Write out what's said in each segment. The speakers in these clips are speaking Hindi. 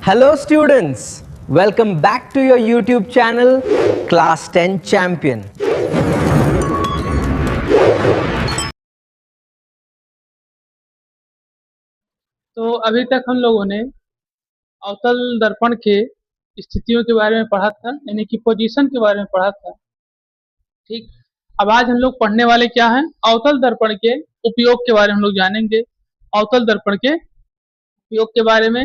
Hello students, welcome back to your YouTube channel Class 10 Champion. तो अभी तक हम लोगों ने अवतल दर्पण के स्थितियों के बारे में पढ़ा था, यानी कि पोजीशन के बारे में पढ़ा था। ठीक। अब आज हम लोग पढ़ने वाले क्या हैं, अवतल दर्पण के उपयोग के बारे में हम लोग जानेंगे। अवतल दर्पण के उपयोग के बारे में।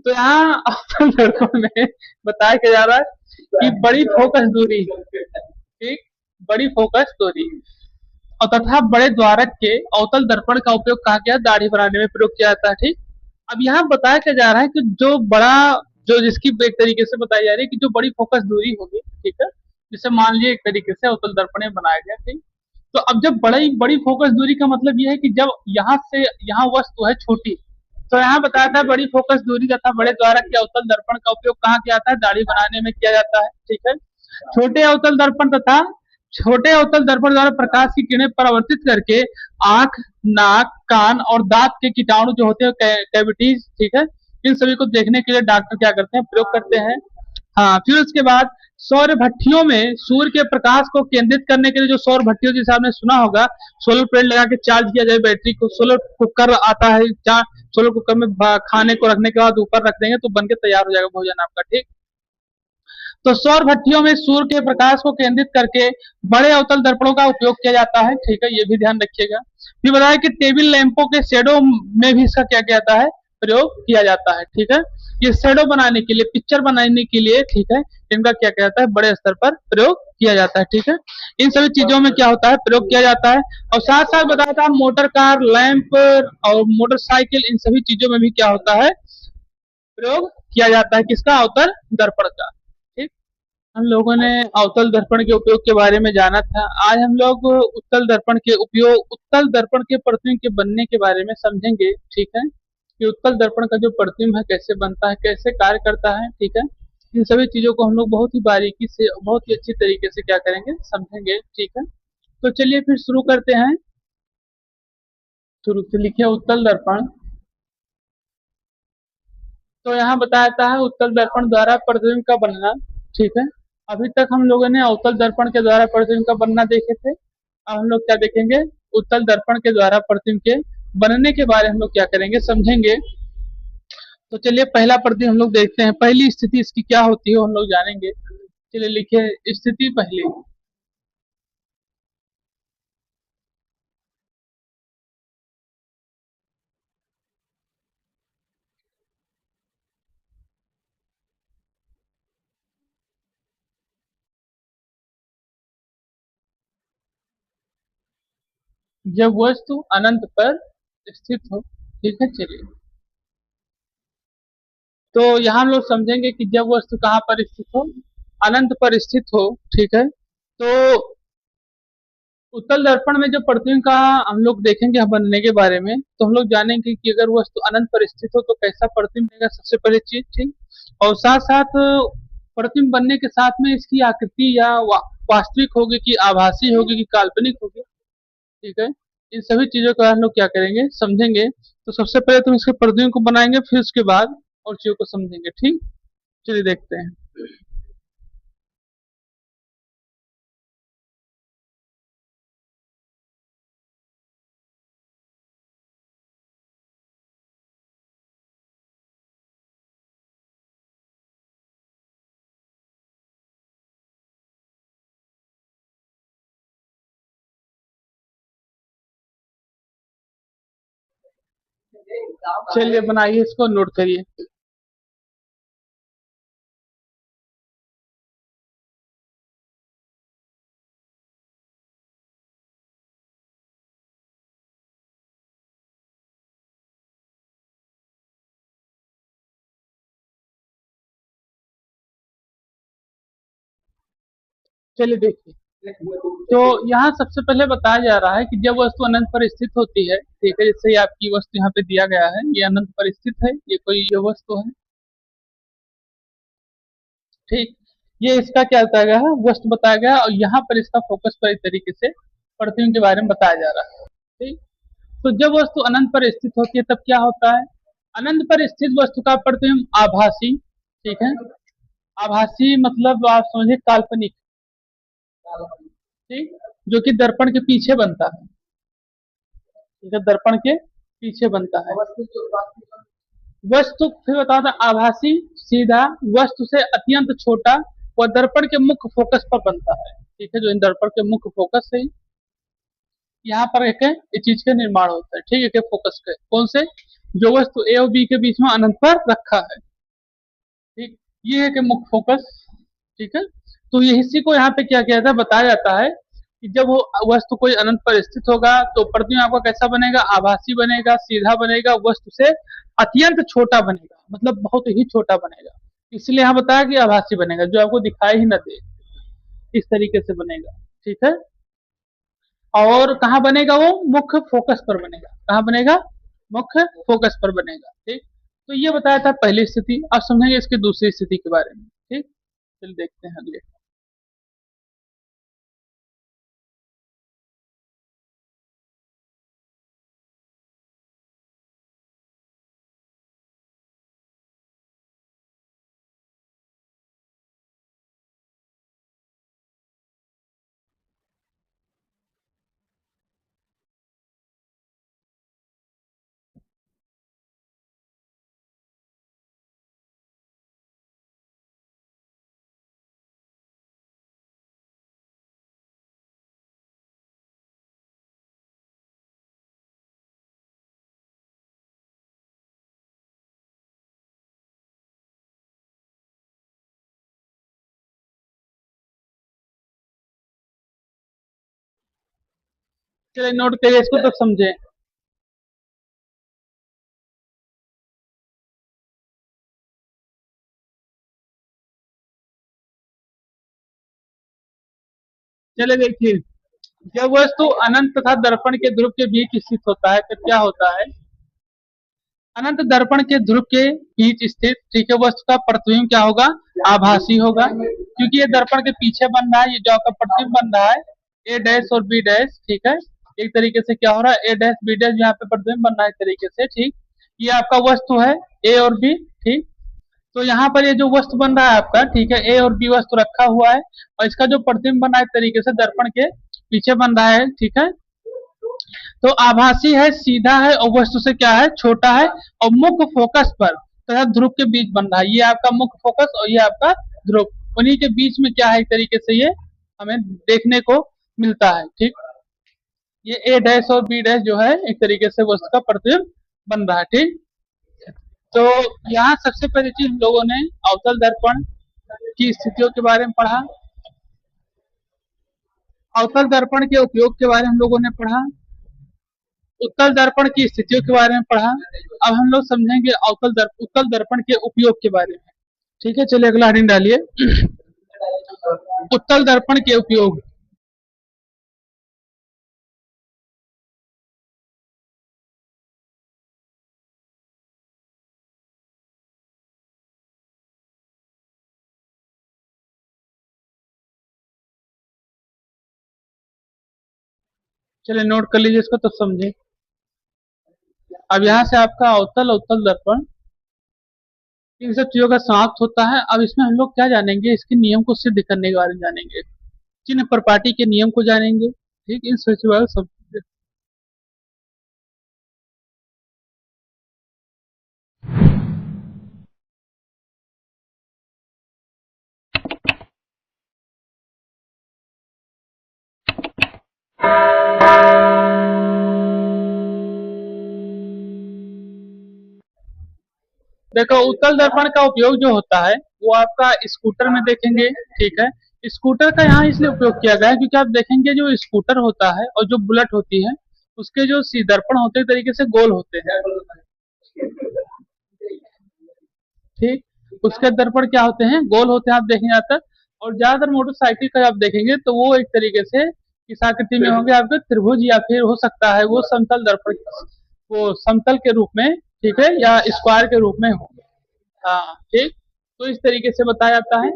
तो यहाँ अवतल दर्पण में बताया क्या जा रहा है कि बड़ी फोकस दूरी, ठीक, बड़ी फोकस दूरी और तथा बड़े द्वारक के अवतल दर्पण का उपयोग कहा गया, दाढ़ी बनाने में प्रयोग किया जाता है। ठीक। अब यहाँ बताया क्या जा रहा है कि जो बड़ा, जो जिसकी एक तरीके से बताई जा रही है कि जो बड़ी फोकस दूरी होगी, ठीक है, जिसे मान लीजिए एक तरीके से अवतल दर्पण में बनाया गया। ठीक। तो अब जब बड़ी बड़ी फोकस दूरी का मतलब यह है कि जब यहाँ से यहाँ वस्तु है छोटी, तो यहाँ बताया था बड़ी फोकस दूरी तथा बड़े द्वारक के अवतल दर्पण का उपयोग कहाँ किया जाता है, दाढ़ी बनाने में किया जाता है। ठीक है। छोटे अवतल दर्पण तथा छोटे अवतल दर्पण द्वारा प्रकाश की किरणें परावर्तित करके आंख, नाक, कान और दांत के कीटाणु जो होते हैं, कैविटीज, ठीक है, इन सभी को देखने के लिए डॉक्टर क्या करते हैं, प्रयोग करते हैं। हाँ, फिर उसके बाद सौर भट्टियों में सूर्य के प्रकाश को केंद्रित करने के लिए जो सौर भट्टियों, जैसे आपने सुना होगा, सोलर प्लेट लगा के चार्ज किया जाए बैटरी को, सोलर कुकर आता है, सोलर कुकर में खाने को रखने के बाद ऊपर रख देंगे तो बन के तैयार हो जाएगा भोजन आपका। ठीक। तो सौर भट्टियों में सूर्य के प्रकाश को केंद्रित करके बड़े अवतल दर्पणों का उपयोग किया जाता है। ठीक है, ये भी ध्यान रखिएगा। फिर बताया कि टेबल लैंपों के शेडो में भी इसका क्या किया जाता है, प्रयोग किया जाता है। ठीक है, ये शेडो बनाने के लिए, पिक्चर बनाने के लिए, ठीक है, इनका क्या किया जाता है, बड़े स्तर पर प्रयोग किया जाता है। ठीक है, इन सभी चीजों में क्या होता है, प्रयोग किया जाता है। और साथ साथ बताया था मोटर कार, लैंप और मोटरसाइकिल, इन सभी चीजों में भी क्या होता है, प्रयोग किया जाता है, किसका, अवतल दर्पण का। ठीक। हम लोगों ने अवतल दर्पण के उपयोग के बारे में जाना था। आज हम लोग उत्तल दर्पण के उपयोग, उत्तल दर्पण के प्रतिबिंब के बनने के बारे में समझेंगे। ठीक है, कि उत्तल दर्पण का जो प्रतिबिंब है कैसे बनता है, कैसे कार्य करता है। ठीक है, इन सभी चीजों को हम लोग बहुत ही बारीकी से, बहुत ही अच्छी तरीके से क्या करेंगे, समझेंगे। ठीक है, तो चलिए फिर शुरू करते हैं। शुरू से लिखिए उत्तल दर्पण। तो यहाँ बताया है उत्तल दर्पण द्वारा प्रतिबिंब का बनना। ठीक है, अभी तक हम लोगों ने अवतल दर्पण के द्वारा प्रतिबिंब का बनना देखे थे। अब हम लोग क्या देखेंगे, उत्तल दर्पण के द्वारा प्रतिबिंब के बनने के बारे में हम लोग क्या करेंगे, समझेंगे। तो चलिए पहला प्रतिबिंब हम लोग देखते हैं, पहली स्थिति इसकी क्या होती है हम लोग जानेंगे। चलिए लिखिए स्थिति पहली। जब वस्तु अनंत पर स्थित हो। ठीक है, चलिए, तो यहाँ हम लोग समझेंगे कि जब वस्तु कहाँ पर स्थित हो, अनंत पर स्थित हो। ठीक है, तो उत्तल दर्पण में जो प्रतिबिंब का हम लोग देखेंगे बनने के बारे में, तो हम लोग जानेंगे कि अगर वस्तु अनंत पर स्थित हो तो कैसा प्रतिबिंब देगा, सबसे पहले चीज। ठीक, और साथ साथ प्रतिबिंब बनने के साथ में इसकी आकृति या वास्तविक होगी कि आभासी होगी कि काल्पनिक होगी। ठीक है, इन सभी चीजों का हम लोग क्या करेंगे, समझेंगे। तो सबसे पहले तुम इसके प्रतिबिंब को बनाएंगे, फिर उसके बाद और चीजों को समझेंगे। ठीक, चलिए देखते हैं। चलिए बनाइए, इसको नोट करिए। चलिए देखिए, तो यहाँ सबसे पहले बताया जा रहा है कि जब वस्तु अनंत पर स्थित होती है, ठीक है, जैसे ये आपकी वस्तु यहाँ पे दिया गया है, ये अनंत पर स्थित है, ये कोई ये वस्तु है, ठीक, ये इसका क्या बताया गया है, वस्तु बताया गया है, और यहाँ पर इसका फोकस पर एक तरीके से प्रतिबिंब के बारे में बताया जा रहा है, ठीक। तो जब वस्तु अनंत पर स्थित होती है तब क्या होता है, अनंत पर स्थित वस्तु का प्रतिबिंब आभासी, ठीक है, आभासी मतलब आप समझिए काल्पनिक, ठीक, जो कि दर्पण के पीछे बनता है, ठीक है, दर्पण के पीछे बनता है। वस्तु फिर बताता था आभासी सीधा वस्तु से अत्यंत छोटा व दर्पण के मुख्य फोकस पर बनता है, ठीक है, जो इन दर्पण के मुख्य फोकस से यहाँ पर एक इस चीज का निर्माण होता है, ठीक है, के फोकस के कौन से, जो वस्तु ए और बी के बीच में अनंत पर रखा है, ठीक, ये है कि मुख्य फोकस, ठीक है। तो ये इसी को यहाँ पे क्या किया जाता है, बताया जाता है कि जब वो वस्तु कोई अनंत पर स्थित होगा तो प्रतिबिंब आपका कैसा बनेगा, आभासी बनेगा, सीधा बनेगा, वस्तु से अत्यंत छोटा बनेगा, मतलब बहुत ही छोटा बनेगा, इसलिए यहाँ बताया कि आभासी बनेगा, जो आपको दिखाई ही न दे, इस तरीके से बनेगा, ठीक है। और कहाँ बनेगा, वो मुख्य फोकस पर बनेगा, कहाँ बनेगा, मुख्य फोकस पर बनेगा, ठीक। तो ये बताया था पहली स्थिति, अब समझेंगे इसकी दूसरी स्थिति के बारे में, ठीक। चलिए देखते हैं अगले। चलिए नोट करिए इसको तो समझे। चलिए देखिए, जब वस्तु अनंत तथा दर्पण के ध्रुव के बीच स्थित होता है तो क्या होता है, अनंत दर्पण के ध्रुव के बीच स्थित, ठीक है, वस्तु का प्रतिबिंब क्या होगा, आभासी होगा, क्योंकि ये दर्पण के पीछे बन रहा है, ये जो आपका प्रतिबिंब बन रहा है ए डैश और बी डैश, ठीक है, एक तरीके से क्या हो रहा है, ए डैश बी डैश यहाँ पे प्रतिबिंब बन रहा है एक तरीके से, ठीक, ये आपका वस्तु है ए और बी, ठीक। तो यहाँ पर ये जो वस्तु बन रहा है आपका, ठीक है, ए और बी वस्तु रखा हुआ है, और इसका जो प्रतिबिंब बन रहा है एक तरीके से दर्पण के पीछे बन रहा है, ठीक है। तो आभासी है, सीधा है, और वस्तु से क्या है, छोटा है, और मुख्य फोकस पर तथा ध्रुव के बीच बन रहा है, ये आपका मुख्य फोकस और ये आपका ध्रुव, उन्हीं के बीच में क्या है, एक तरीके से ये हमें देखने को मिलता है, ठीक। ये ए डैश और बी डैश जो है एक तरीके से वस्तु का प्रतिबिंब बन रहा है, ठीक। तो यहाँ सबसे पहली चीज हम लोगों ने अवतल दर्पण की स्थितियों के बारे में पढ़ा, अवतल दर्पण के उपयोग के बारे में हम लोगों ने पढ़ा, उत्तल दर्पण की स्थितियों के बारे में पढ़ा। अब हम लोग समझेंगे उत्तल दर्पण के उपयोग के बारे में, ठीक है। चलिए अगला हेडिंग डालिए, उत्तल दर्पण के उपयोग। चलिए नोट कर लीजिए इसको तो समझे। अब यहाँ से आपका अवतल उत्तल दर्पण इन सब चीजों का समाप्त होता है। अब इसमें हम लोग क्या जानेंगे, इसके नियम को सिद्ध करने के बारे में जानेंगे, चिन्ह प्रपाटी के नियम को जानेंगे, ठीक, इन सब। देखो उत्तल दर्पण का उपयोग जो होता है वो आपका स्कूटर में देखेंगे, ठीक है। स्कूटर का यहाँ इसलिए उपयोग किया गया है क्योंकि आप देखेंगे जो स्कूटर होता है और जो बुलेट होती है उसके जो सी दर्पण होते हैं तरीके से गोल होते हैं, ठीक, उसके दर्पण क्या होते हैं, गोल होते हैं, आप देखेंगे आता, और ज्यादातर मोटरसाइकिल का आप देखेंगे तो वो एक तरीके से इस आकृति में होंगे आपके त्रिभुज, या फिर हो सकता है वो समतल दर्पण, वो समतल के रूप में, ठीक है, या स्क्वायर के रूप में हो। हाँ ठीक, तो इस तरीके से बताया जाता है।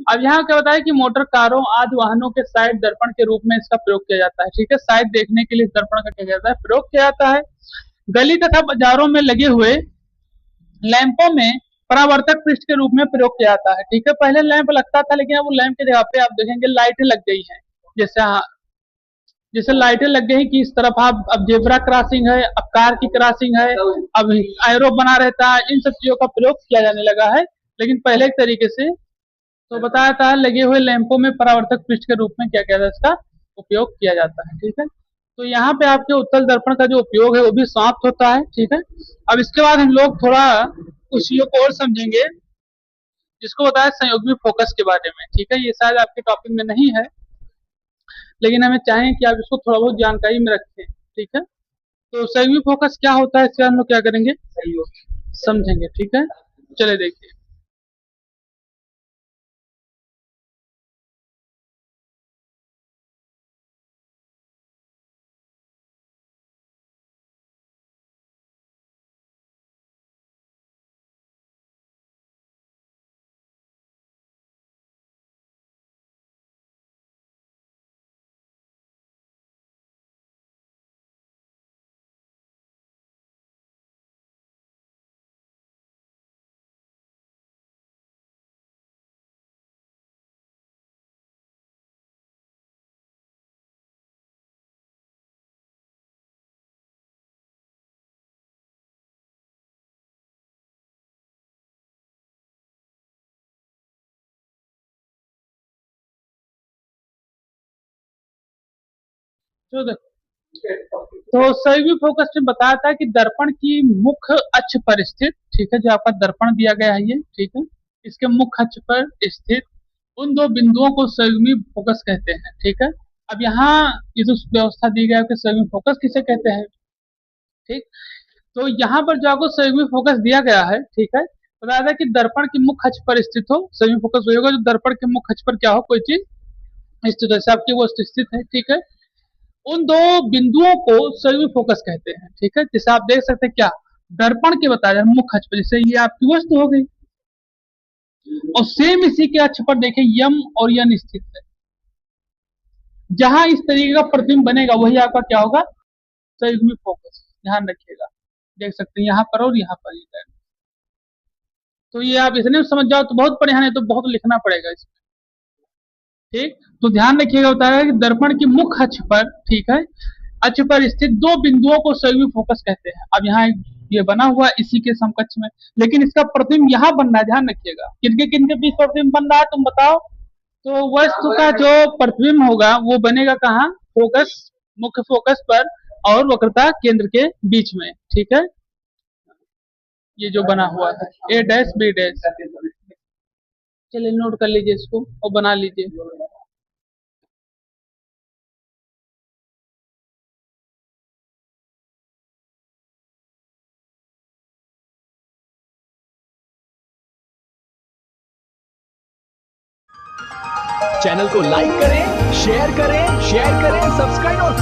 अब यहाँ क्या बताया कि मोटर कारों आदि वाहनों के साइड दर्पण के रूप में इसका प्रयोग किया जाता है, ठीक है। साइड देखने के लिए दर्पण का क्या जाता है, प्रयोग किया जाता है। गली तथा बाजारों में लगे हुए लैंपों में परावर्तक पृष्ठ के रूप में प्रयोग किया जाता है, ठीक है। पहले लैंप लगता था, लेकिन अब वो लैंप की जगह पे आप देखेंगे लाइटें लग गई हैं। जैसे जैसे लाइटें लग गई कि इस तरफ आप, अब जेब्रा क्रॉसिंग है, अब कार की क्रॉसिंग है, अब एरो बना रहता है, इन सब चीजों का प्रयोग किया जाने लगा है। लेकिन पहले एक तरीके से तो बताया था लगे हुए लैंपों में परावर्तक पृष्ठ के रूप में क्या क्या इसका उपयोग किया जाता है, ठीक है। तो यहाँ पे आपके उत्तल दर्पण का जो उपयोग है वो भी समाप्त होता है, ठीक है। अब इसके बाद हम लोग थोड़ा कुछ चीजों को और समझेंगे, जिसको बताया संयोगी फोकस के बारे में, ठीक है। ये शायद आपके टॉपिक में नहीं है, लेकिन हमें चाहें कि आप इसको थोड़ा बहुत जानकारी में रखें, ठीक है। तो संयोगी फोकस क्या होता है, इसके बाद हम लोग क्या करेंगे, समझेंगे, ठीक है। चले देखिए। तो तो संयोगी फोकस में बताया था कि दर्पण की मुख्य अक्ष पर स्थित, ठीक है, जो आपका दर्पण दिया गया है ये, ठीक है, इसके मुख्य अक्ष पर स्थित उन दो बिंदुओं को संयोगी फोकस कहते हैं, ठीक है। अब यहाँ ये जो व्यवस्था दी गई है कि संयोगी फोकस किसे कहते हैं, ठीक। तो यहाँ पर जो आपको संयोगी फोकस दिया गया है, ठीक है, बताया था कि दर्पण की मुख्य अक्ष पर स्थित हो। संयोगी फोकस वही होगा जो दर्पण के मुख्य अक्ष पर क्या हो, कोई चीज स्थित हो, जैसे आपकी वो स्थित है, ठीक है। उन दो बिंदुओं को संयोगी फोकस कहते हैं, ठीक है। जैसे आप देख सकते हैं क्या, दर्पण के बताया मुख्य अक्ष पर, जैसे ये आपकी वस्तु हो गई, और सेम इसी के अक्ष पर देखें यम और यन स्थित है। जहां इस तरीके का प्रतिबिंब बनेगा वही आपका क्या होगा, संयुग्मी फोकस। ध्यान रखिएगा, देख सकते हैं यहाँ पर और यहाँ पर ये। तो ये आप इतने समझ जाओ तो बहुत बढ़िया, नहीं तो बहुत लिखना पड़ेगा इसमें, ठीक। तो ध्यान रखिएगा, बताया कि दर्पण की मुख्य अक्ष पर, ठीक है, अक्ष पर स्थित दो बिंदुओं को संयोगी फोकस कहते हैं। अब यहाँ ये बना हुआ इसी के समकक्ष में, लेकिन इसका प्रतिबिंब यहाँ बन रहा है, ध्यान रखिएगा। किनके किनके बीच प्रतिबिंब बन रहा है तुम बताओ। तो वस्तु का जो प्रतिबिंब होगा वो बनेगा कहाँ, फोकस, मुख्य फोकस पर और वक्रता केंद्र के बीच में, ठीक है। ये जो बना हुआ है ए डैश बी डैश, चलिए नोट कर लीजिए इसको और बना लीजिए। चैनल को लाइक करें, शेयर करें, सब्सक्राइब और